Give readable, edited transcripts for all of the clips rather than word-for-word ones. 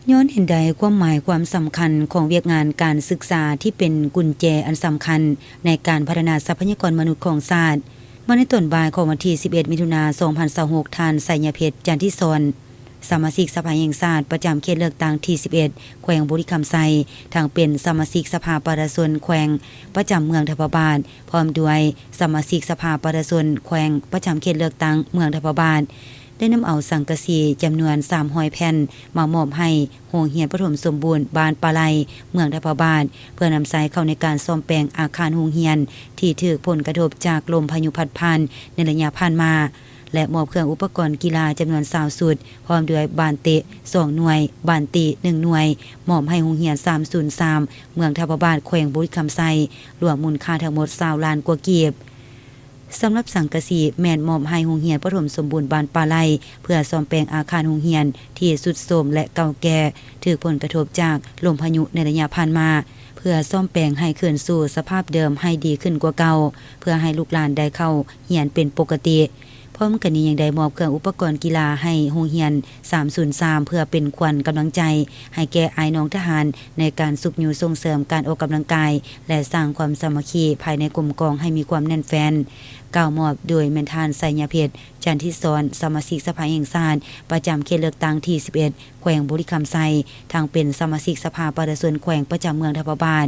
ย้อนเห็นใดความหมายความสำคัญของเวียกงานการศึกษาที่เป็นกุญแจอันสำคัญในการพัฒนาทรัพยากรมนุษย์ของชาติมาในต้นบ่ายของวันที่11มิถุนายน2026ท่านไสยเพชรจันทิสอนสมาชิกสภาแห่งชาติประจำเขตเลือกตั้งที่11แขวงบุรีคำไซทางเป็นสมาชิกสภาประชาชนแขวงประจำเมืองทับลาดพร้อมด้วยสมาชิกสภาประชาชนแขวงประจำเขตเลือกตั้งเมืองทับลาดได้นำเอาสังกะสีจำนวน300แผ่นมามอบให้โรงเรียนประถมสมบูรณ์บ้านปลาไหลเมืองทับลาดเพื่อนำใช้เข้าในการซ่อมแปลงอาคารโรงเรียนที่ถูกผลกระทบจากลมพายุพัดผ่านในระยะผ่านมาและมอบเครื่องอุปกรณ์กีฬาจำนวน20ชุดพร้อมด้วยบานเตะ2หน่วยบานตี1หน่วยมอบให้โรงเรียน303เมืองทับลาดแขวงบุรีคำไซรวมมูลค่าทั้งหมด20ล้านกว่ากีบสำหรับสังกะสีแม่นมอบให้โรงเรียนประถมสมบูรณ์บ้านปลาไหลเพื่อซ่อมแปลงอาคารโรงเรียนที่ทรุดโทรมและเก่าแก่ถูกผลกระทบจากลมพายุในระยะผ่านมาเพื่อซ่อมแปลงให้คืนสู่สภาพเดิมให้ดีขึ้นกว่าเก่าเพื่อให้ลูกหลานได้เข้าเรียนเป็นปกติพร้อมกันนี้ยังได้มอบเครื่องอุปกรณ์กีฬาให้โรงเรียน303เพื่อเป็นขวัญกำลังใจให้แก่อ้ายน้องทหารในการสุขอยู่ส่งเสริมการออกกำลังกายและสร้างความสามัคคีภายในกลุ่มกองให้มีความแน่นแฟ้นกล่าวมอบโดยแม่นทานไสยเพชรจันทิสอนสมาชิกสภาแห่งชาติประจำเขตเลือกตั้งที่11แขวงบุรีคำไซทางเป็นสมาชิกสภาประชาชนแขวงประจำเมืองทับลาด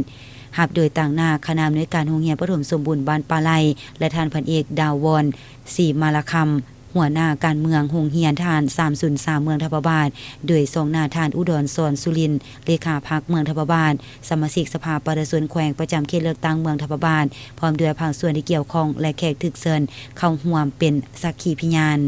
หับโดยต่างหน้าคณะอำนวยการโรงเรียนประถมสมบูรณ์บ้านปลาไหลและท่านพันเอกดาววอนศรีมาลคำหัวหน้าการเมืองโรงเรียนทาน303เมืองทับลาดโดยทรงหน้าทานอุดรสอนสุรินทร์เลขาพรรคเมืองทับลาดสมาชิกสภาประชาชนแขวงประจำเขตเลือกตั้งเมืองทับลาดพร้อมด้วยภาคส่วนที่เกี่ยวข้องและแขกถึกเชิญเข้าร่วมเป็นสักขีพยาน